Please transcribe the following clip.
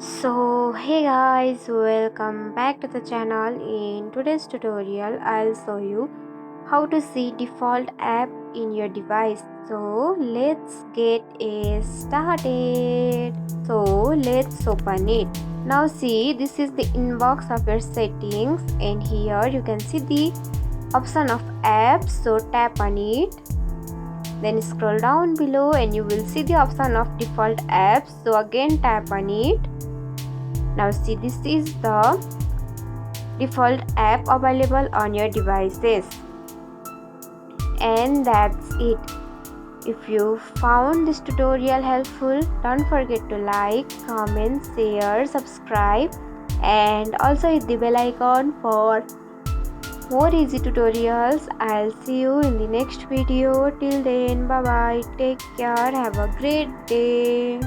So hey guys, welcome back to the channel. In today's tutorial I'll show you how to see default app in your device. So let's get it started. So let's open it. Now see, this is the inbox of your settings and here you can see the option of apps. So tap on it, then scroll down below and you will see the option of default apps. So again tap on it. Now see, this is the default app available on your devices, and that's it. If you found this tutorial helpful, don't forget to like, comment, share, subscribe and also hit the bell icon for more easy tutorials. I'll see you in the next video. Till then, bye bye, take care, have a great day.